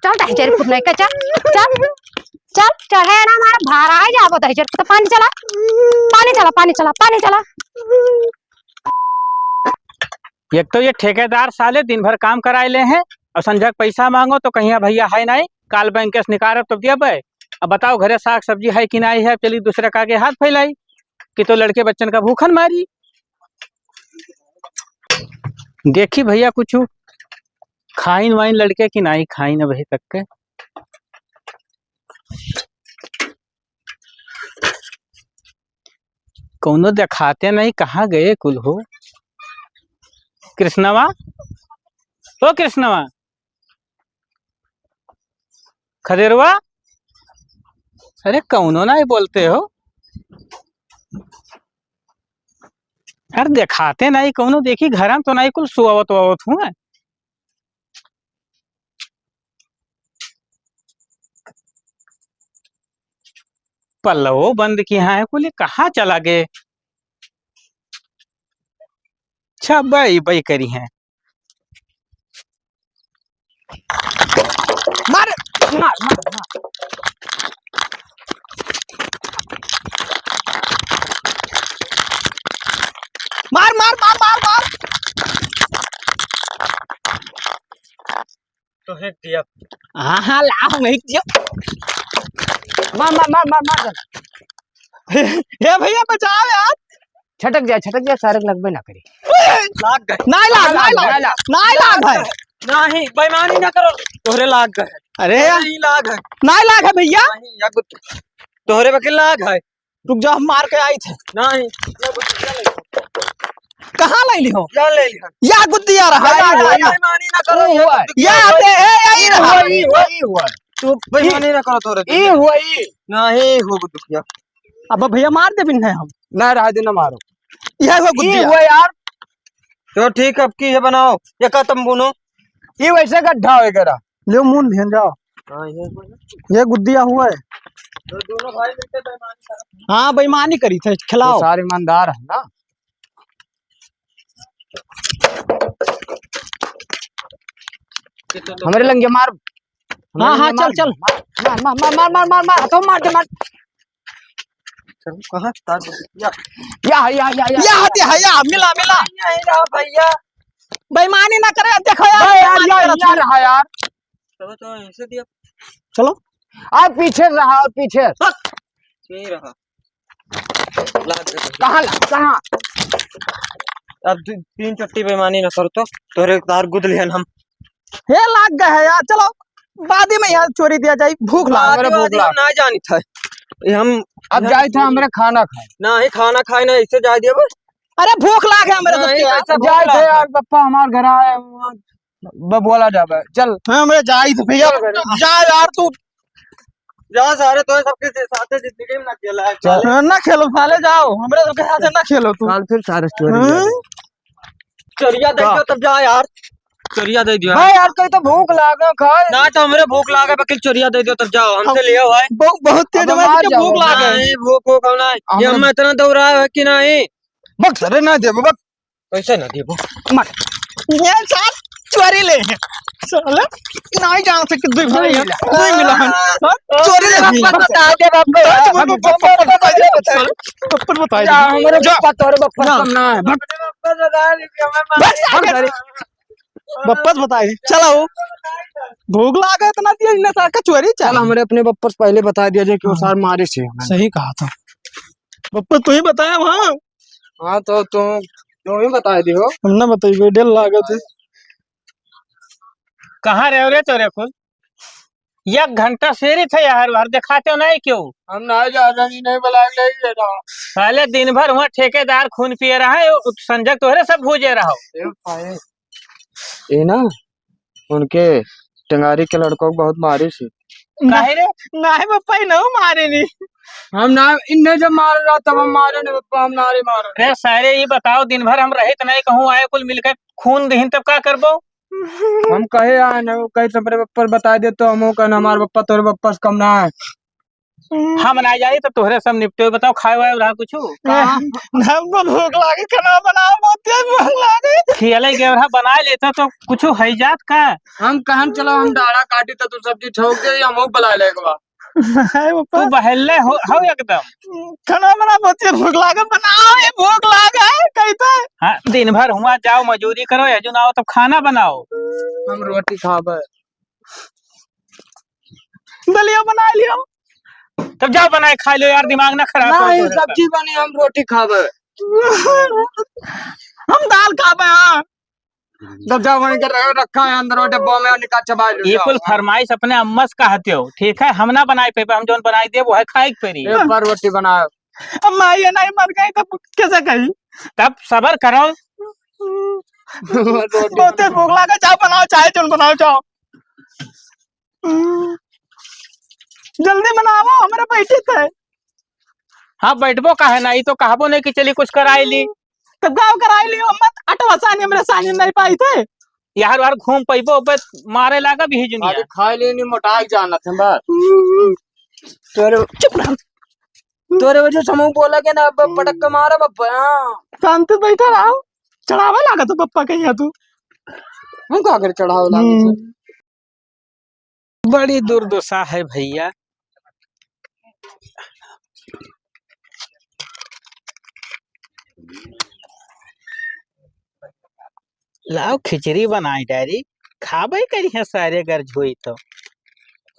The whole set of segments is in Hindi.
चल तहजर फुटने का चल चल चल चढ़े ना हमारा भार आ जाबो तहजर तो पानी चला पानी चला पानी चला पानी चला। एक तो ये ठेकेदार साले दिन भर काम कराए ले हैं और संझा पैसा मांगो तो कहीं भैया है नहीं, काल बैंक के निकाल तो दिया भाई। अब बताओ घरे साग सब्जी है कि नहीं है, चली दूसरे का आगे हाथ फैलाई कि तो लड़के बच्चन का भूखन मारी। देखी भैया कुछ खाइन वाइन लड़के की नहीं खाइन अभी तक के। कौनो दिखाते नहीं, कहाँ गए कुल हो। कृष्णवा ओ कृष्णवा खदेरवा, अरे कौनो नहीं बोलते हो यार, दिखाते नहीं कौनो। देखी घर में तो नहीं कुल सुआवत वावत हूँ। पल्लवो बंद किया है कुल, कहाँ चला गए। अच्छा बई बई करी है। मार मार मार मार मार मार मार तो है दिया। हाँ हाँ लाओ नहीं दिया। मार मार मार मार मार हे भैया बचाओ यार। छटक जा सारे लगबे ना करी। लाग गए नहीं लाग है। नहीं बेईमानी ना करो, तोहरे लाग गए। अरे नहीं लाग है, नहीं लाग है भैया, तोहरे वकील लाग है। रुक जा, हम मार के आई थे। नहीं कहाँ ले ली हो? क्या ले लिया? या गुद्दी आ रहा है। बेईमानी ना करो, या आते है यही रहा। वही हुआ। तू बेईमानी ना करो तोरे। ई हुई नहीं हो गुद्दिया। अब भैया मार दे बिन है हम ना रहा दिन मारो। यह वो गुद्दी हुआ यार। तो ठीक, अब की है बनाओ ये का तुम बुनो। ये वैसे गड्ढा वगैरह ले मुंह ध्यान जाओ। ये गुद्दिया हुआ है। तो दोनों भाई मिलके बेईमानी करो। हाँ बेईमानी करी थे, खिलाओ। सारे ईमानदार है ना। हमारे लंगे मार। हाँ हाँ चल चल मार मार मार मार मार मार मार तो मार दे मार। कहाँ या मिला मिला भैया। बेईमानी ना करे, देखो यार रहा यार। तो ऐसे दिया। चलो आप पीछे रहा, पीछे नहीं रहा। कहाँ अब तीन चट्टी बेईमानी ना करो तो तोरे तार गुद लिहन हम। हे लाग गए है यार। चलो बाद में यार चोरी दिया जाए। भूख लगा ना जानी था हम। अब जाए थे हमारे खाना खाए ना ही खाना खाए ना ऐसे जा दिया बस। अरे भूख लाग है हमारे तो जाए थे यार। पप्पा हमारे घर आए बोला जाबे चल। हमें जाए थे भैया। जा यार तू जा, सारे तो सबके साथ जिंदगी में ना खेला है। ना खेलो साले, जाओ हमारे सबके साथ ना खेलो तू। फिर सारे चोरिया दे दियो तब जा यार। चोरिया दे दियो यार, कोई तो भूख लागा खाए ना। तो हमरे भूख लागे वकील, चोरिया दे दियो तब जाओ। हमसे लियो भाई। बहुत तेज भूख लागा है। भूख हो ना ये हम इतना दौड़ा है कि नहीं। बक सरे ना दे बक कैसे ना देबो मत। ये साथ चोरी ले साले नहीं जान सकते। दो भाई नहीं मिला है चोरी ले। बता दे पप्पा बता दे हमारे पप्पा तोरे पप्पा कम ना है। बप्पस बताए चलो। भूख लागा इतना दिया इन्हें सार का चोरी। चल हमरे अपने बप्पस पहले बता दिया जाए कि वो सार मारे से। सही कहा था बप्पा, तू ही बताया वहाँ। हाँ तो तुम ही बता दियो। हमने बताई डेल लागा थे। कहाँ रहे रे तोरे खुद? एक घंटा शेरी थे यार, बाहर दिखाते हो नहीं क्यों? हम नहीं बुलाए पहले दिन भर वहाँ ठेकेदार खून पिए रहा है, संजय तोहरे सब भूजे रहा। ये ना उनके टंगारी के लड़कों को बहुत मारी थी। काहे रे? नहीं पप्पा न मारे नहीं। हम ना इन्हें जब मार रहा तब हम मारे नहीं पप्पा, हम नारे मारे। अरे सारे ये बताओ, दिन भर हम रहे नहीं कहूँ आए कुल मिलकर खून दहीन तब का करबो? हम कहे आए ना, कहीं तुम्हारे पप्पा बता दे तो हम कहना हमारे पप्पा तोरे पप्पा से कम ना है। हम ना जाए तो तोहरे सब निपटे। बताओ खाए वाए रहा कुछ हमको भूख लागे, खाना बनाओ, बहुत तेज भूख लागे। खियाले के रहा बना लेता तो कुछ है जात का। हम कहन चलो हम दाड़ा काटी तो तू सब्जी ठोक दे या मुंह बुला ले एक बार। हाय तू पापा, बहले हो एकदम। खाना बना, बहुत तेज भूख लागे, बनाओ, ये भूख लागे कहता है। हाँ, दिन भर हुआ जाओ मजदूरी करो, यजू ना हो तो खाना बनाओ। हम रोटी खाबे। दलिया बना लियो। तब जाओ बनाए खा लो यार, दिमाग ना खराब करो नहीं तोहरे सब। सब्जी बनी, हम रोटी खाबे। हम दाल खाबे। हाँ, दब्जा बन कर रखा है अंदर वो डब्बा में, निकाल चबा लो। ये कुल फरमाइश अपने अम्मा से कहते हो, ठीक है? हम ना बनाए पे हम जोन बनाई दे वो है खाए के पेरी। एक बार रोटी बनाओ। अब माँ ये नहीं मर गई तब कैसे कही? तब सबर करो। बहुत तेज भूख लागे, चाय बनाओ, चाय चुन बनाओ, चाओ जल्दी बनाओ, हमारे बैठे थे। हाँ बैठबो काहे ना, तो कहबो नहीं कि चली कुछ कराई ली। तब गाँव कराई लियो, मत अटवा सानी मेरे सानी नहीं पाई थे। यार वार घूम पैबो बस मारे लागा भी जुनिया। अरे खा ले नहीं मोटा जाना था बस। तेरे चुप रह, तोरे वजह से मुंह बोला के ना अब पटक के मारा बप्पा। शांति बैठा रहो, चढ़ावा लागा तो पप्पा के यहाँ तू। हम का कर चढ़ाओ लागे। बड़ी दुर्दशा है भैया। लाओ खिचड़ी बनाई डायरी, खाबे करी है सारे गर्ज हुई तो।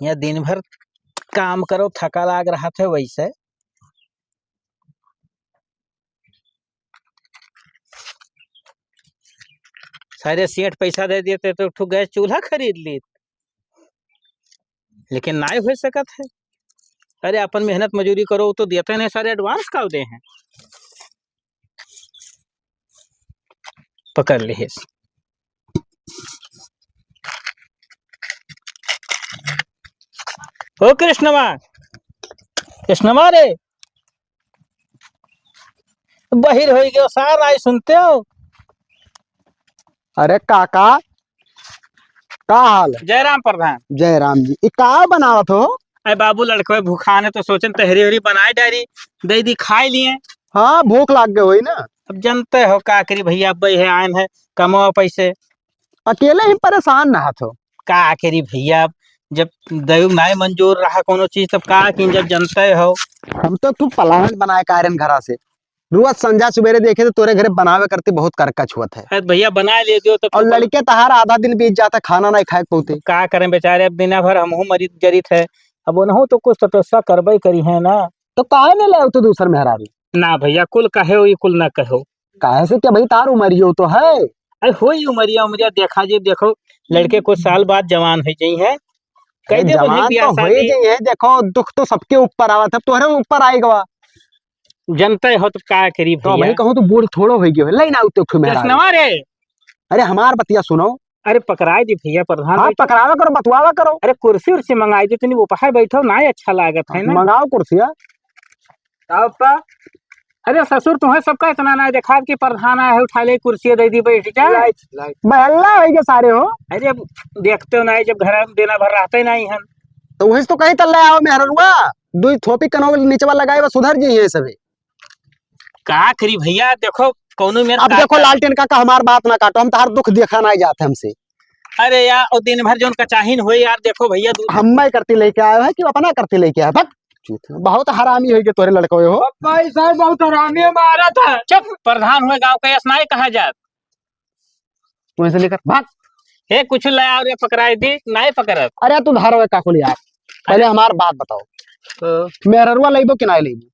यहाँ दिन भर काम करो, थका लाग रहा था वैसे। सारे सेठ पैसा दे देते तो ठू गैस चूल्हा खरीद ली, लेकिन ना हो सकत है। अरे अपन मेहनत मजूरी करो तो देते नहीं, सारे एडवांस का दे हैं। पकड़ ली। ओ कृष्णवा, कृष्णवा रे बहिर हो गयो सार, आई सुनते हो? अरे काका, का हाल है? जयराम प्रधान। जय राम जी, ये का बनावत हो? अरे बाबू लड़के भूखान है तो सोचन तहरी हरी बनाए डायरी दे दी, खाए लिए। हाँ भूख लाग गई हुई ना। अब जानते हो का करी भैया, अब है आयन है कमाओ पैसे, अकेले ही परेशान ना हो। का करी भैया, जब दयु नाय मंजूर रहा कोनो चीज तब का कि जब जानते हो। हम तो तू पलान बनाए कारण घरा से रोज संजा सवेरे देखे तो तोरे घरे बनावे करती बहुत करकच हुआ है। अरे भैया बना ले दियो तो और लड़के तहारा आधा दिन बीत जाता खाना नहीं खाए पौते। का करें बेचारे, अब दिन भर हमहू मरीज जरित है, अब उनहू तो कुछ तपस्या करबे करी है ना। तो काहे नहीं ले तो दूसर मेहरारू? ना भैया कुल कहे ये कुल ना कहो। काहे से क्या भाई, तार उमरियो तो है। अरे हो उमरिया उमरिया देखा जी, देखो लड़के कुछ साल बाद जवान हो गई है, कह दे जवान तो हो ही गई है। देखो दुख तो सबके ऊपर आवा था, तोहरे ऊपर आएगा। जनते हो तो का करी तो भैया। भाई कहूँ तो बूढ़ थोड़ो हो गयो है, ले ना तो मेहरारू। कृष्णवा रे, अरे हमार बतिया सुनो। अरे पकड़ाई दी भैया प्रधान। हाँ पकड़ावा करो, बतवावा करो। अरे कुर्सी उर्सी मंगाई दी, तुम ऊपर बैठो ना, अच्छा लागत है ना। मंगाओ कुर्सिया। अरे ससुर तुम्हें सबका इतना ना देखा कि प्रधान आया है, उठा ले कुर्सी दे दी, बैठ जा। बहल्ला हो गए सारे हो। अरे देखते हो ना, जब घर में देना भर रहते नहीं हम तो वही तो कहीं तल्ले आओ मेहरुआ, दुई थोपी कनो नीचवा लगाए बस सुधर जी है सभी। का करी भैया, देखो कौनो मेरा अब देखो लालटेन काका, हमार बात ना काटो, हम तार दुख देखा नहीं जाते हमसे। अरे यार और दिन भर जो कचाहीन हुए यार, देखो भैया हम मैं करती लेके आयो है कि अपना करती लेके आया। बहुत हरामी हो तोरे लड़के हो। भाई साहब बहुत हरामी मारा था। चुप, प्रधान हुए गांव का यसनाई कहा जात। वहीं से लेकर भाग। हे कुछ लाया और ये पकड़ाई दी, नहीं पकड़त। अरे तू धारो काकुल यार, पहले हमार बात बताओ, मेहरुआ लेबो कि नहीं लेबो?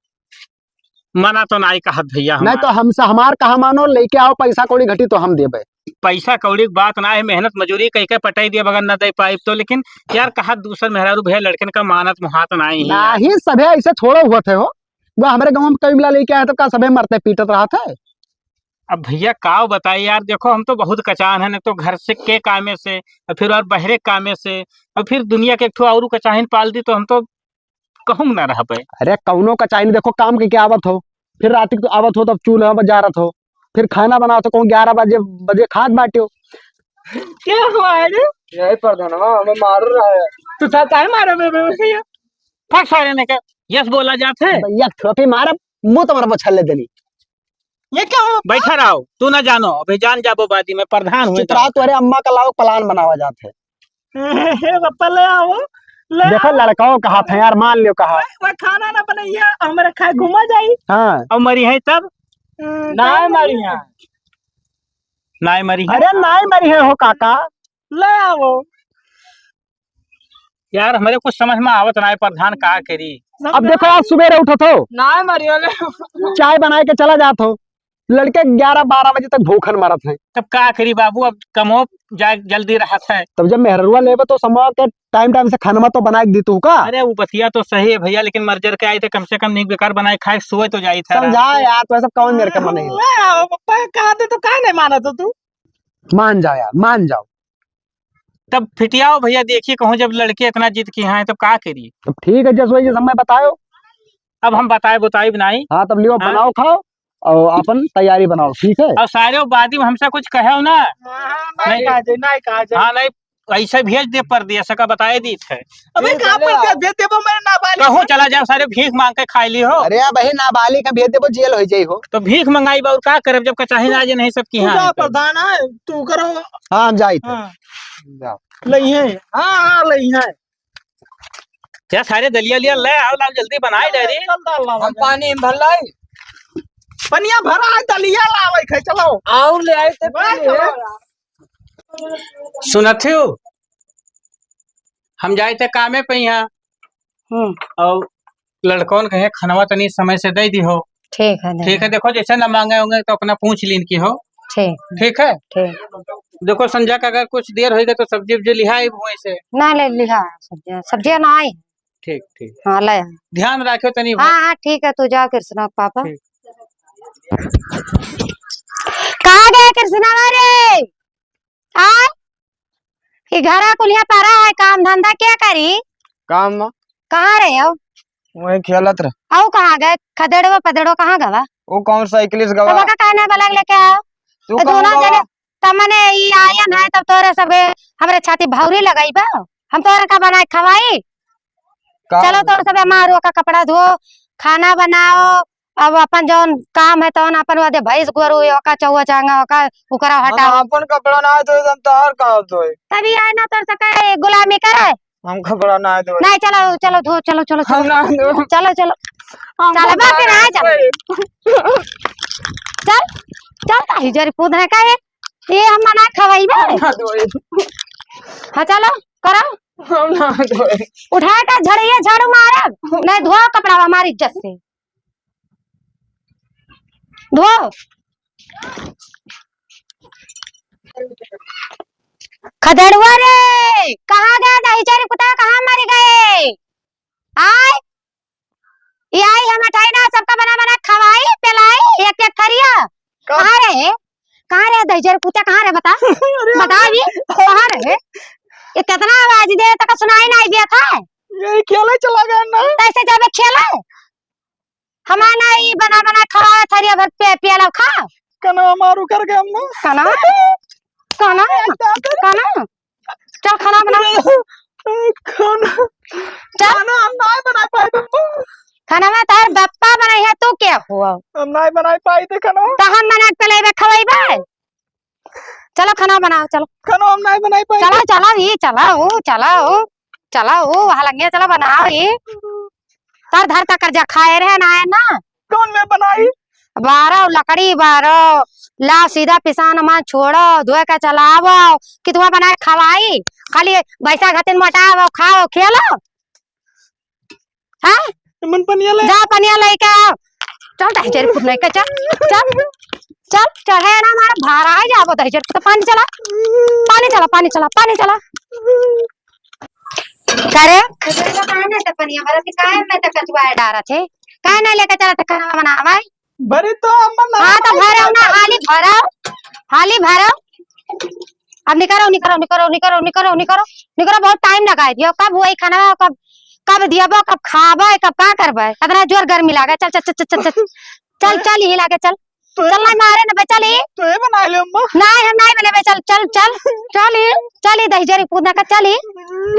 मना तो नहीं कहत भैया। नहीं तो हमसे हमार कहा मानो, लेके आओ, पैसा कौड़ी घटी तो हम देबे। पैसा कौड़ी की बात ना है, मेहनत मजूरी कई के पटाई दिया बगन न दे पाइप तो, लेकिन यार कहा दूसर मेहरारू भैया लड़कन का मानत मुहात नहीं है। नहीं सभे ऐसे थोड़ा हुआ थे हो, वो हमारे गांव में कई मिला लेके आया तो का सभे मरते पीटत रहा था। अब भैया का बताइए यार, देखो हम तो बहुत कचान है, न तो घर से के कामे से और फिर और बहरे कामे से और फिर दुनिया के एक ठो और कचाहीन पाल दी, तो हम तो कहूँ ना रह पे। अरे कौनो का चाहिए, देखो काम के क्या आवत हो, फिर रात को आवत हो तब चूल्हा बजारत हो, फिर खाना बनाओ तो कहूँ 11 बजे खाद बांटो। क्या हुआ है रे? यही प्रधान हमें मार रहा है। तू चाहता है मारे में भैया? फट सारे ने के यस बोला जाते है। एक थोपी मारा मुंह तुम्हारा बछल ले देनी। ये क्या हो? बैठा रहो, तू ना जानो, अभी जान जाबो बादी में प्रधान हुए। चित्रा तुम्हारे अम्मा का लाओ प्लान बनावा जाते। पापा ले आओ, ले देखो लड़काओ कहा था यार, मान लियो कहा। मैं खाना ना बनैया, हमारे खाए घुमा जाई। हाँ अब मरी है तब ना मरी है, नाय मरी है। अरे नाई मरी है हो काका। ले आओ। यार हमारे कुछ समझ में आवत ना है, प्रधान का करी। अब देखो आज सुबह उठो तो ना मरी ले चाय बना के चला जात हो, लड़के 11-12 बजे तक भूखन मरत है। तब का करी बाबू, अब कमो जा जल्दी रहा है। तब जब मेहरुआ लेबे तो समय के टाइम से खाना तो बना के दी तू का। अरे वो बतिया तो सही है भैया, लेकिन मर्जर के आए थे, कम से कम नहीं बेकार बनाए खाए सोए तो जाई था। समझा यार, तो सब कौन मेरे का मने। ले आओ पापा, कहा थे तो काहे नहीं माना तो तू। मान जाओ यार, मान जाओ। तब फिटियाओ भैया, देखिए कहूँ जब लड़के इतना जिद की हैं तब का करी। तब ठीक है, जैसे वही समय बताओ। अब हम बताए बनाई। हाँ तब लियो, हाँ? बनाओ खाओ और अपन तैयारी बनाओ, ठीक है। और सारे बादी में हमसे कुछ कहे ना। नहीं कहा जाए, नहीं कहा जाए। हाँ नहीं, ऐसे भेज दे पर दिया सका बताए दी थे। अबे कहाँ पर भेज देबो, मैं नाबालिग। कहूँ चला जाओ, सारे भीख मांग के खाई ली हो। अरे भाई नाबालिग का भेज देबो, जेल हो जाई हो। तो भीख मंगाई बाबू का करब, जब कचाही ना नहीं सब की तू हाँ जा है तब। प्रधान है, तू करो। हाँ हम जाई थे। हाँ जाओ। लई है, हाँ लई है। क्या सारे दलिया लिया ले आओ, लाओ जल्दी बनाए डायरी। हम पानी भर लाई, पनिया भरा है, दलिया लावे खाए चलो। और ले आए थे। सुनत हो, हम जाए थे कामे पे यहाँ, और लड़कों कहे खनवा तनी समय से दे दी हो। ठीक है ठीक है, देखो जैसे न मांगे होंगे तो अपना पूछ लीन की हो। ठीक ठीक है, ठीक। देखो संजय का अगर कुछ देर होएगा तो सब्जी उब्जी लिहाई भुए से। ना ले लिहा सब्जियां, सब्जियां ना आई। ठीक ठीक, हाँ ले। ध्यान रखो तनी। हाँ हाँ ठीक है, तू जा कृष्णा के पापा। ठीक। कहाँ गए कृष्णा वाले? आय ये घरा कुलिया पारा है, काम धंधा क्या करी? काम ना कहाँ रहे हो? वही खेलत रह। आओ कहाँ गए? खदेड़ो पदेड़ो कहाँ गवा? वो कौन साइकिलिस्ट गवा? तब का कहने बलग लेके आओ। तू तो कौन दोनों गवा? जने तब मने ई आयन है, तब तोरे सबे हमरे छाती भावरी लगाई बा। हम तोरे का बनाए खवाई। चलो तोरे सबे मारो का कपड़ा धो, खाना बनाओ। अब अपन जौन काम है तौन अपन वादे भैंस गोरू का चौवा चांगा का उकरा हटाओ। अपन कपड़ा ना धोए हम तार कहां धोए? तभी आए ना तोर सका गुलामी करे। हम कपड़ा ना धोए। नहीं चलो चलो धो, चलो चलो हम चलो ना धोए। चलो चलो चलो बाकी ना चलो चल चल ताही जरी पूद है का ये हम ना खवाई बे। ना धोए। हां चलो करो, हम ना धोए। उठा के झड़िए झाड़ू मारे। नहीं धो कपड़ा हमारी इज्जत से धो। खदेड़ुआ रे कहाँ गया था हिचारी पुता, कहाँ मर गए? आय ये आई हम हटाई ना, सबका बना बना खवाई पिलाई एक एक थरिया। कहाँ रहे? कहाँ रहे दहीजर पुता, कहाँ रहे बता? बता भी कहाँ रहे? ये कितना आवाज दे तक सुनाई नहीं दिया था। ये खेले चला गया ना। कैसे जाबे खेला? हमारा ये बना बना खवा थरिया भर पे पियाला खा। कना मारू कर गए हम ना। खाना खाना खाना चल खाना बना। खाना चल खाना हम नहीं बना पाए पापा। खाना में तार बप्पा बनाई है, तू क्या हुआ? हम नहीं बना पाए थे खाना। तो हम बना के पहले खवाई। चलो खाना बनाओ, चलो खाना हम नहीं बना पाए। चलो चलो ये चलो चलो चलो वहां लगे, चलो बनाओ ये तार धर का कर्जा खाए रहे ना है ना। कौन में बनाई? बारो लकड़ी बारो ला सीधा पिसान मा छोड़ो, धोए का चलावो कि तुम्हें बना के खवाई। खाली पैसा घतिन मोटाओ खाओ खेलो। हाँ मन पनिया ले जा पनिया लेके आओ। चल दहीजर फुट नहीं के चल चल चल चढ़े ना हमारा भारा है जाबो दहीजर तो पानी चला पानी चला पानी चला पानी चला करे कहने तो पनिया भरा के काहे में तक कचुआ डारा थे, काहे नहीं लेके चला तो खाना बनावा। भरी तो हम ना। हाँ तो भरो ना, हाली भरो। अब निकरो निकरो निकरो निकरो निकरो निकरो निकरो, बहुत टाइम लगा दियो। कब वही खाना कब कब दियाबो, कब खाबो, कब का करबे? इतना जोर गर्मी लागे। चल चल चल चल चल चल चल ही लागे चल चल ना मारे ना बे चल तो ये बना ले अम्मा। नहीं हम नहीं बने चल चल चल चल चल दहीजरी पूतना का चल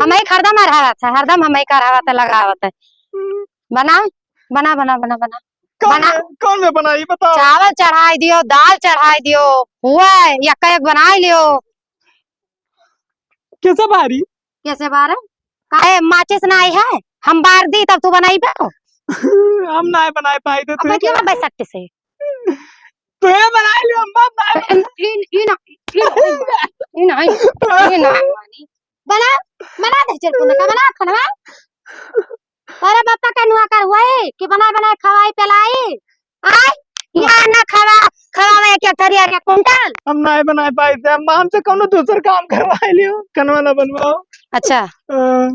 हम ही हरदम रहा था, हरदम हम ही का रहा था लगावत है। बना बना बना बना बना बना। कौन में बनाई बताओ। चावल चढ़ाई दियो, दाल चढ़ाई दियो, हुआ एक एक बनाई लियो। कैसे भारी? कैसे बारे काहे माचिस ना आई है, हम बार दी तब तू बनाई बे। हम ना बनाए पाए थे। अब क्यों ना बैसकते से तो ये बनाए लियो अम्मा बनाए। इन बना बना दे चल पुना का बना खाना। अरे बापा का नुआ कर हुआ है कि बना बना खवाई पिलाई आय यहाँ ना खवा खवावे क्या थरिया के कुंटल। हम ना बनाए पाए थे अम्मा, हमसे कौन दूसरा काम करवा लियो, कनवा ना बनवाओ। अच्छा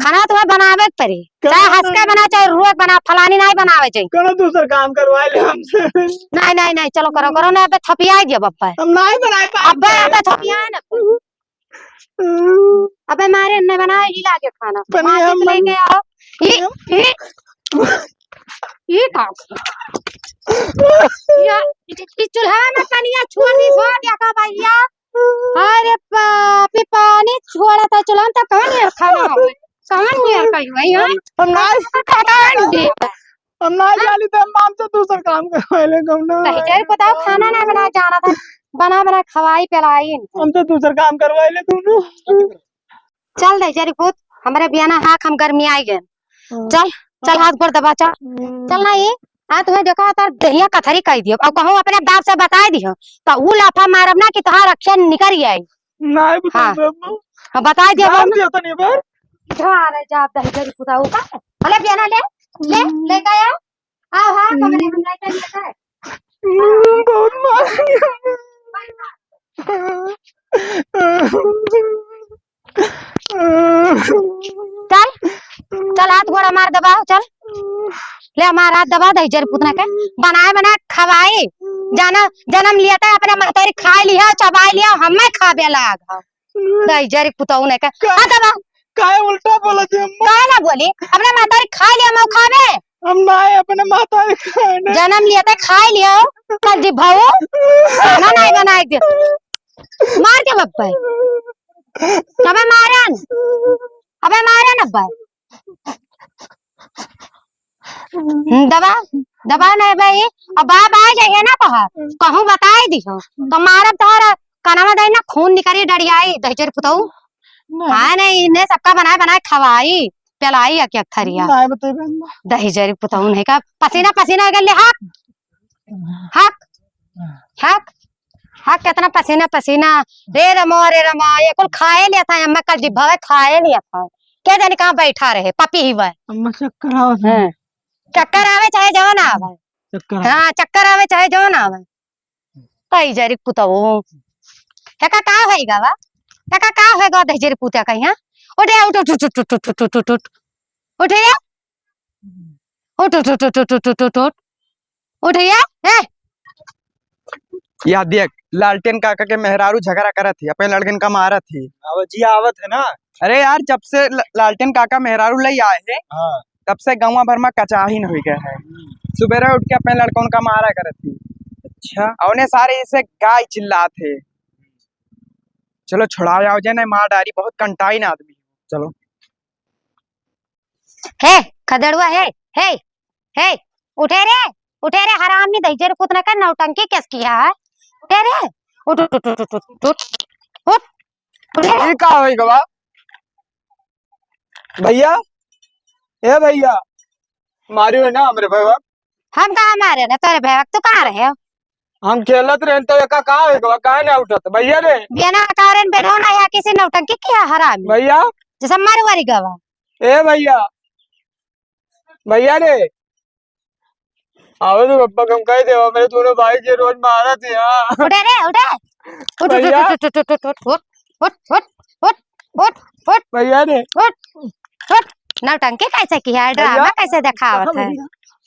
खाना तो बनावे के पड़ी, चाहे हंस के बना चाहे रुए बना, फलानी नहीं बनावे चाहिए। कौन दूसरा काम करवा लियो हमसे। नहीं नहीं नहीं चलो करो करो ना, अबे थपिया दियो बापा। हम ना बनाए पाए। अबे अबे थपिया ना, अबे मारे ने बनाए हिला के खाना माचिस लेके आओ। ये काम यार चूल्हा में पानी छोड़ दी छोड़ दिया का भैया। अरे पापी पानी छोड़ा था चूल्हा में तो कौन यार खाना कौन यार कहीं भैया। हम ना जाली थे अम्मा, हमसे दूसरा काम करवा ले। कम ना तेरे को तो खाना ना बना जाना था, बना बना खवाई पिलाई। हमसे दूसरा काम करवा ले तू। चल दे जरी पुत हमारे बियाना हाक हम गर्मी आई गए। चल चल हाथ पर दबा चल चल ना ये आ तुम्हें देखो तार दहिया कथरी कह दियो और कहूं अपने बाप से बता दियो तो ऊ लाफा मारब ना कि तोहार अक्षर निकल आई। नहीं बता हाँ। अम्मा, अब बता दियो काम दिया था नहीं बार। अरे जा दही जरी पुताऊ का अरे बियाना ले ले ले गया आओ हां कमरे में लाइट लेकर है। बहुत मार चल चल हाथ गोड़ा मार दबाओ चल ले हमारा हाथ दबा दही जरी पुतना के बनाए बना खवाई जाना जन्म लिया था अपने महतारी खा लिया चबाई लिया हमें खाबे लाग दही जरी पुताऊ ने के हां दबा काय उल्टा बोला थी अम्मा। काय ना बोली अपने महतारी खा लिया मैं खाबे हम ना अपने माता खाने जन्म लिया था खा लिया कल जी भाऊ खाना नहीं बनाए दे मार के बप्पा अबे मारन अब्बा दबा दबा नहीं भाई अब बाप आ जाइए ना कहा कहूँ बताई दियो तो मारब तोहरा कनावा दही ना खून निकली डरियाई दही चर पुताऊ हाँ नहीं इन्हें सबका बनाए बनाए खवाई पिलाई क्या थरिया दही जरी पुताऊ नहीं का पसीना पसीना गले हक हक हक हक कितना पसीना पसीना रे रमा ये कुल खाए लिया था मैं कल जिब्भा खाए लिया था क्या जाने कहाँ बैठा रहे पपी ही वह चक्कर आवे चाहे जो ना आवे हाँ चक्कर आवे चाहे जो ना आवे कई जरी पुताऊ का है गावा का होगा दही जरी पुता कहीं हाँ उठे उठ उठ उठ उठ उठ उठ उठ उठ उठे उठ उठ उठ उठ उठ उठ उठ उठिया या देख लालटेन काका के मेहरारू झगड़ा करत थी अपने लड़कन का मारत थी। जी आवत है ना। अरे यार जब से लालटेन काका मेहरारू ले आए हैं हाँ। तब से गाँव भर में कचाहीन हो गया है। सुबह उठ के अपने लड़कों का मारा करत थी। अच्छा उन्हें सारे इसे गाय चिल्ला थे। चलो छुड़ाओ आओ जाए मार डारी बहुत कंटाइन आदमी। चलो हे खदड़ुआ हे उठे रे हरामी दही जरी पुतना का नौटंकी किस किया है उठे रे उठ उठ उठ उठ उठ उठ उठ ये का होएगा बा भैया ए भैया मारियो ना हमरे भैया हम कहाँ मारे ना तेरे भैया तू कहाँ रहे हो हम खेलत रहे तो एका का होएगा काहे ना उठत भैया रे बिना कारण बैठो ना या किसी नौटंकी किया हरामी भैया जैसे मारवारी गवा ए भैया रे आओ तो पप्पा कम कह दे मेरे दोनों भाई के रोज मारा थे यार उठे रे उठ उठ उठ उठ उठ उठ उठ उठ उठ भैया रे उठ नौटंकी कैसे किया है ड्रामा कैसे दिखावत है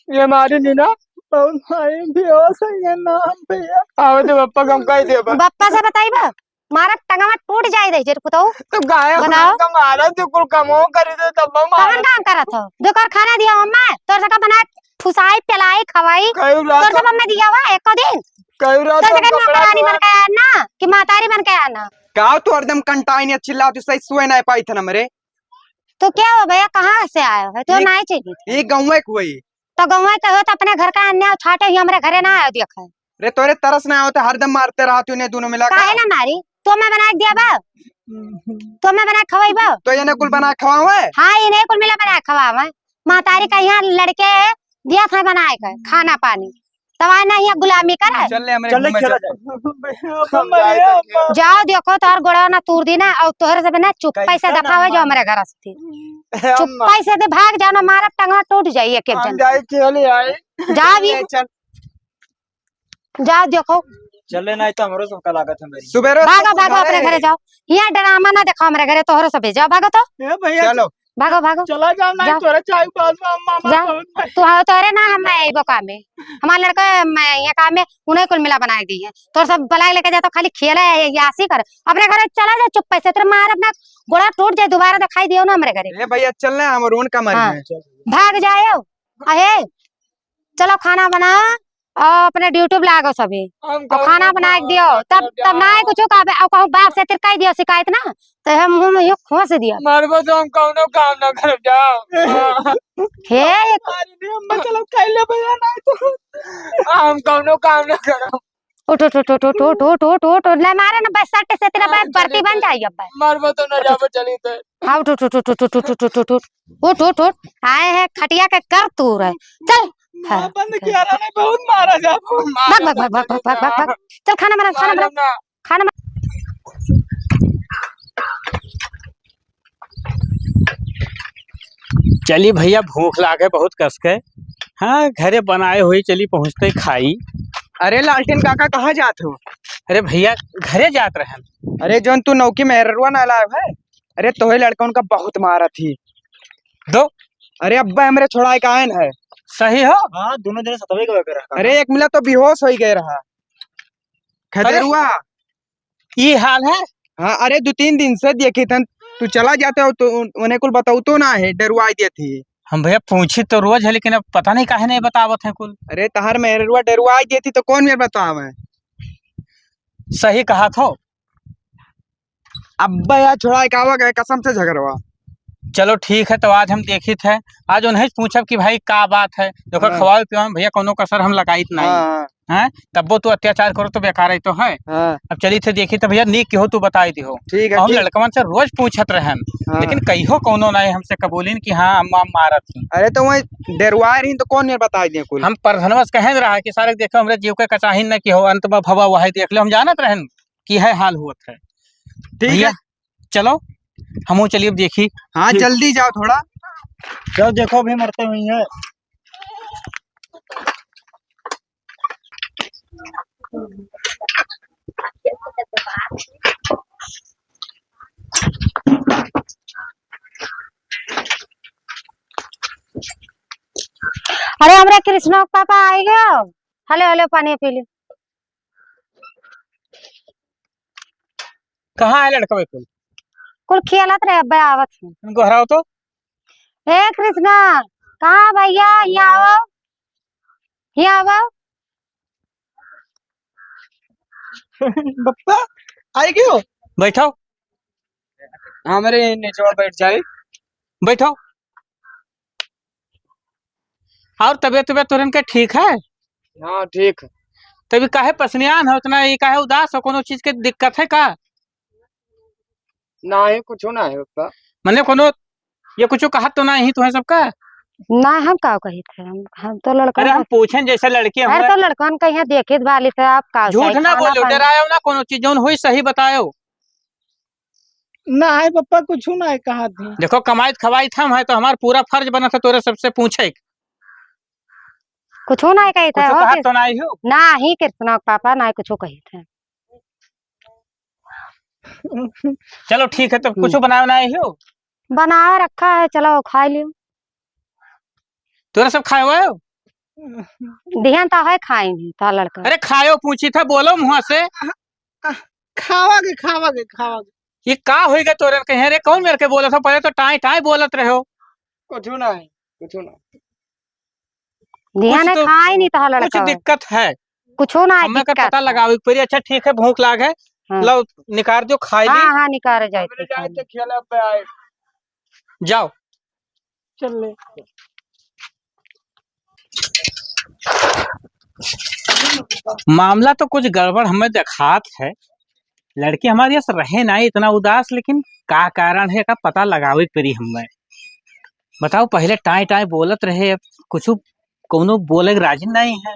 ये मारी नहीं ना बहुत भाई भी हो सही ना भैया। आओ तो पप्पा कम कह दे बप्पा से बताइबा मारा टंगवा टूट जाए दे जर पुतो तो गाय बनाओ का मारा तो कुल कमो कर दे तब मारा कौन काम करत हो दोकर खाना दिया मम्मा तोर सका बना फुसाई पिलाई खवाई कई तोर रात सब हमने दिया हुआ एक दिन कई रात तोर सका नौकरानी बन के आया ना कि मातारी बन के आया ना गाँव तो हरदम कंटाइन चिल्ला तो सही सोए ना पाई था ना मेरे तो क्या हो भैया कहाँ से आए हो तो नहीं चाहिए ये गाँव एक हुई तो गौवा कहो तो अपने घर का अन्य छाटे ही हमारे घरे ना आयो देखा अरे तोरे तरस ना होते हरदम मारते रहा तूने दोनों मिला काहे ना मारी तो मैं बना के दिया बा तो मैं बना के खवाई बा तो ये कुल बना खवाओ है। हाँ इन्हें कुल मिला बना के खवावा मातारी का यहाँ लड़के दिया था बनाए कर खाना पानी तवा नहीं है गुलामी कर चल ले हमरे घूमे चल। जाओ देखो तोहर गोड़ा ना तूर दी ना और तोहरे से ना चुप पैसे दफावे जो हमारे घर से चुप पैसे दे भाग जाओ ना मारा टंगा टूट जाइए एक एक जन जाओ भी जाओ देखो चले नहीं तो हमरो सबका लागत है मेरी सुबह भागो भागो अपने घरे जाओ यहाँ ड्रामा ना देखो हमारे घरे तोहरो सब जाओ भागो तो भैया चलो भागो भागो चला जाओ नहीं जाओ। तोरे चाय पास मामा जाओ तू आओ तोरे ना हम आइबो काम में हमारा लड़का यहाँ काम में उन्हें कुल मिला बना दी है तोर सब बलाई लेके जाता खाली खेला है यासी कर अपने घरे चला जा चुप पैसे तेरे मार अपना गोड़ा टूट जाए दोबारा दिखाई दियो ना हमारे घरे ए भैया चल ले हम रोन का मर हाँ। है भाग जाओ अहे चलो खाना बनाओ और अपने ड्यूटी पे लागो सभी और खाना बना के दियो तब तब ना कुछ कहूँ बाप से तिरकाई दियो शिकायत ना तो हम मुंह में यो खोस दियो मरबो तो हम कौनो काम ना कर जाओ हे चलो कैले भैया नहीं तो हम कौनो काम ना करो उठ उठ उठ उठ उठ उठ उठ उठ उठ उठ ले मारे ना बस सट्टे से तेरा बैग भर्ती बन जाएगी अब मरबो तो ना जाबो चली तो हाँ उठ उठ उठ उठ उठ उठ उठ उठ उठ उठ उठ उठ आए हैं खटिया के कर तू रहे चल हाँ। बंद किया रहा नहीं बहुत मारा जाबो भाग भाग भाग भाग भाग भाग भाग चल खाना बना खाना चली भैया भूख लागे बहुत कस के। हाँ घरे बनाए हुई चली पहुँचते खाई। अरे लालटेन काका कहाँ जात हो। अरे भैया घरे जात रहन। अरे जोन तू नौकी मेहरुआ ना लाया है। अरे तोहे लड़का उनका बहुत मारा थी दो। अरे अब्बा हमरे छोड़ाए का आयन है सही हो। हाँ दोनों जने सतवे का कर अरे एक मिला तो बेहोश हो ही गए रहा खदेरुआ। ये हाल है। हाँ अरे 2-3 दिन से देखी थन तू चला जाते हो तो उन्हें कुल बताऊ तो ना है डरुआई दी थी। हम भैया पूछी तो रोज है लेकिन अब पता नहीं काहे नहीं बतावत है कुल। अरे तहर मेहरुआ डरुआई दी थी तो कौन मेरे बताव है। सही कहा थो। अब्बा यार छोड़ा कावा गए कसम से झगड़वा। चलो ठीक है तो आज हम देखी थे आज उन्हें पूछब कि भाई का बात है देखो हाँ। खवाओ पियो भैया कोनो कसर हम लगाई नहीं हाँ है तब वो तू अत्याचार करो तो बेकार ही तो है। हाँ अब चली थे देखी तो भैया नीक की हो तू बताई दी हो। ठीक है हम ठीक। लड़कवन से रोज पूछत रहन हाँ। लेकिन कहियो कोनो नहीं हमसे कबूलिन कि हाँ अम्मा मारत थी। अरे तो वही डरुआ रही तो कौन मेरे बता दिए कुल। हम प्रधनवश कहे रहा कि सारे देखो हमरे जीव के कचाहिन न कि हो अंत में भवा वही देख लो हम जानत रहन कि है हाल हुआ है। ठीक भैया है चलो हमू चलिए अब देखी। हाँ जल्दी जाओ थोड़ा। जाओ देखो अभी मरते हुई है। अरे हमारे कृष्णा के पापा आई गए हेलो हेलो पानी पी ली। कहाँ है लड़का भाई कुल कुल खेलत रहे अब्बा आवत है। इनको हराओ तो। हे कृष्णा कहाँ भैया यहाँ आओ यहाँ आओ। बप्पा आई क्यों बैठो हमारे नीचे बैठ जाए। बैठो। और तबियत तबियत तुरंत के ठीक है। हाँ ठीक। तभी काहे पसनियान है उतना ये काहे उदास हो कोनो चीज के दिक्कत है का। ना है कुछ ना है उसका। मने कोनो ये कुछ कहा तो नहीं तुम्हें सबका। ना हम का कही थे हम तो लड़का अरे हम पूछें जैसे लड़के अरे तो लड़कन का यहाँ देखे वाली थे आप का झूठ ना बोलो डरायो ना कोनो चीज जोन हुई सही बतायो। ना है पप्पा कुछ ना है कहा थी। देखो कमाई खवाई थम है तो हमारा पूरा फर्ज बना था तोरे सबसे पूछे कुछ ना कही थे कुछ कहा तो नहीं हो। ना ही कृष्णा के पापा ना कुछ कही थे। चलो ठीक है तो कुछ बनाओ नहीं हो। बना रखा है चलो खा लियो। तोरे सब खाए हुए हो। ध्यान तो है खाई नहीं था लड़का। अरे खायो पूछी था बोलो मुँह से। खावागे खावागे खावागे। ये का हो गया तोरे कहीं रे कौन मेरे के बोला था पहले तो टाई टाई बोलत रहे हो। कुछ ना है कुछ ना। ध्यान कुछ तो- खाई नहीं था कुछ लड़का दिक्कत है कुछ ना है हमें का दिक्कत पता है। लगाओ एक अच्छा ठीक है भूख लाग है हाँ। लो निकाल दो खाई ली हाँ हाँ निकाल जाए खेला पे आए। जाओ। चल ले मामला तो कुछ गड़बड़ हमें दिखात है। लड़की हमारे यहाँ रहे ना इतना उदास, लेकिन का कारण है का पता लगावे पड़ी हमें। बताओ, पहले टाई टाई बोलत रहे, अब कुछ कोनो बोले के राजी नहीं है।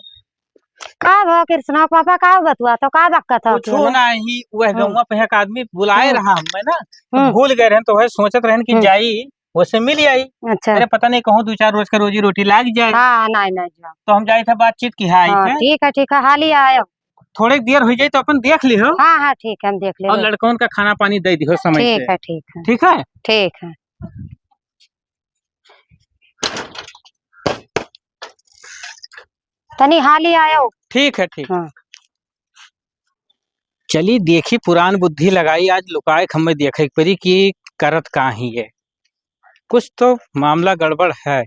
का भा कृष्णा पापा का बतुआ तो का बक्का था कुछ नहीं, वह गौवा पे एक आदमी बुलाए रहा हमें ना, तो हम्म। भूल गए रहे तो वह सोचत रहन कि जाई वैसे मिल आई। अच्छा अरे पता नहीं कहूँ 2-4 रोज का रोजी रोटी लाग जाए, हाँ नहीं नहीं जाओ। तो हम जाए थे बातचीत की है हाँ ठीक है हाल ही आयो। थोड़े देर हो जाए तो अपन देख ली हो, हाँ हाँ ठीक है हम देख और लेंगे। लड़कों का खाना पानी दे दियो समय से। ठीक है ठीक है ठीक है। ठीक है। तनी हाल ही आयो। ठीक है ठीक। हाँ। चली देखी, पुरान बुद्धि लगाई, आज लुकाए हमें देखे परी कि करत का ही है, कुछ तो मामला गड़बड़ है।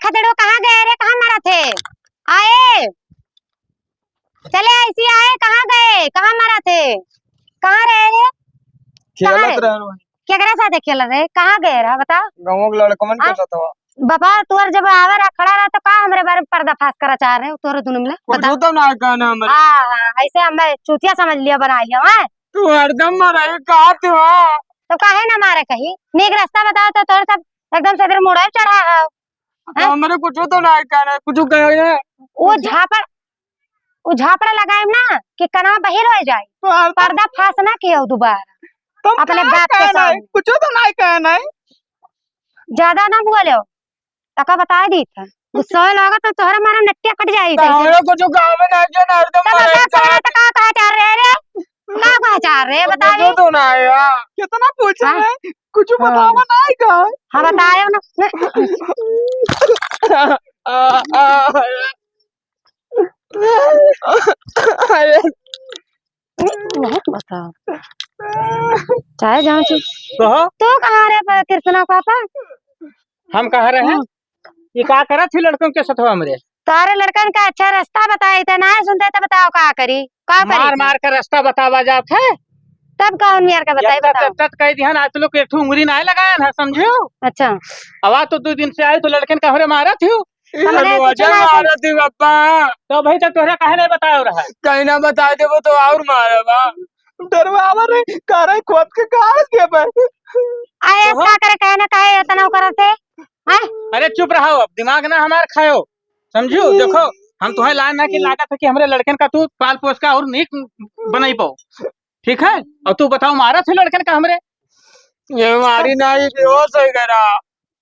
खदेड़ो कहाँ गए रे, कहाँ मरा थे? आए चले ऐसी आए, कहाँ गए, कहाँ मरा थे, कहाँ रहे रे? खेलत रहलो केकरा साथे खेल रहे, कहाँ गए रहा बता? गांव के लड़कमन के साथ हो। बाबा तोर जब आवे रहा खड़ा रहा तो का हमरे बारे में पर्दाफाश करा चाह रहे हो तोरे दोनों मिले बता? कुछ तो ना कहना हमरे। हाँ ऐसे हमें चूतिया समझ लिया, बना लिया है। तू हरदम मरे का तू तो काहे ना मारे, कहीं नीक रास्ता बताओ तो तोर सब एकदम से इधर मुड़े चढ़ा है। हमरे कुछ तो ना कहना, कुछ कहे वो झापड़ा लगाए ना कि कना बहिर हो जाए, पर्दा फाश ना किया दोबारा अपने बाप के सामने। कुछ तो ना कहना, ज्यादा ना बोलो, तका बता दी था गुस्सा लगा तो तोहरा मारा नट्टिया कट जाई थे। हमरे कुछ गावे ना के ना हरदम मरे का कहा चाह रहे रे, का कहा चाह रहे बता कुछ तो ना यार, कितना पूछ रहे, कुछ बतावा ना का। हां बतायो ना। अरे बहुत बता चाहे जाओ कहो तू कहाँ रे कृष्णा पापा? हम कह रहे हैं ये का करा थी लड़कों के साथ हमरे? तारे लड़कन का अच्छा रास्ता बताई थे, ना सुनते तो बताओ का करी, का करी मार मार कर रास्ता बतावा जात है, तब कौन यार का बताई बताओ। तब कह दिया ना, लोग एक उंगली नहीं लगाया ना, समझो। अच्छा आवाज तो 2 दिन से आई तो लड़कन का हमरे मारा थी, हमने कुछ ना मारा थी पापा, तो भाई तक तोहरा काहे नहीं बतायो रहा? कहीं ना बता दे वो तो और मारा बा। डरवावा रे करे खोद के काट के बे आए ऐसा करे कहे ना कहे इतना करते हैं। अरे चुप रहो, अब दिमाग ना हमार खायो, समझो। देखो हम तुम्हें लान ना कि लागत है कि हमरे लड़कन का तू पाल पोस का और नीक बनाई पाओ, ठीक है? और तू बताओ मारा थे लड़कन का हमरे? ये मारी ना, ये बेहोश हो गया।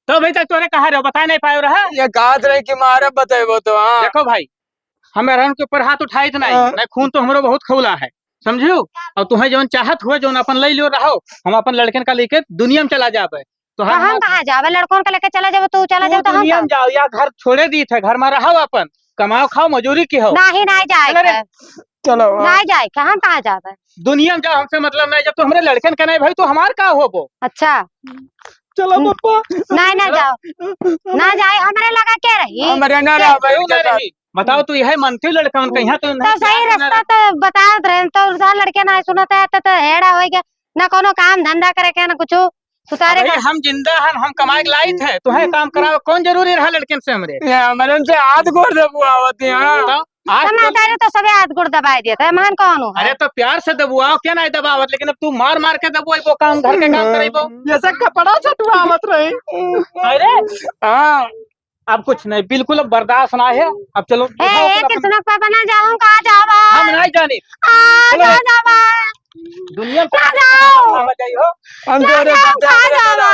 तो भाई तक तोरे कहा रहे बता नहीं पायो रहा? ये काट रहे कि मारा बताइबो तो। हाँ देखो भाई, हमें रन के ऊपर हाथ उठाई नहीं, खून तो हमरो बहुत खौला है, समझो। और तुम्हें जो चाहत हुए जो अपन ले लियो रहो, हम अपन लड़कन का लेके दुनिया में चला जाबे। तो हम कहाँ जावे, लड़कों को लेके चला जाओ, तू चला जाओ तो हम दुनिया में जाओ या घर छोड़े दी थे, घर में रहो अपन, कमाओ खाओ मजूरी की हो। नहीं जाए, चलो नहीं जाए क्या, हम कहाँ जावे? दुनिया में जाओ, हमसे मतलब नहीं। जब तो हमारे लड़कन का नहीं भाई तो हमार का हो वो? अच्छा चलो पापा, नहीं ना जाओ, ना जाए हमारे लगा क्या रही, हमारे ना रहा भाई। बताओ तू यह मनती लड़का कहीं तो तो सही रास्ता तो बता रहे तो लड़के ना सुनता है तो हेड़ा हो गया ना, कोनो काम धंधा करे क्या ना कुछ सुतारे का। हम जिंदा हैं, हम कमाए लाई थे, तुम्हें काम कराओ कौन जरूरी रहा लड़कन से हमरे? हमारे से हाथ गोड़ दबुआवत है। टमाटर तो सबे हाथ गुड़ दबाई देता है, मान कौन हो? अरे तो प्यार से दबुआओ, क्या नहीं दबावत, लेकिन अब तू मार मार के दबुआई वो काम, घर के काम कराइबो, जैसे कपड़ा छटवावत रही। अरे हाँ अब कुछ नहीं, बिल्कुल अब बर्दाश्त ना है। अब चलो कृष्णा पापा ना जाऊं, कहाँ जावा? हम नहीं जाने कहाँ जावा? दुनिया ना जाओ, हम ना जाओ, कहाँ जावा?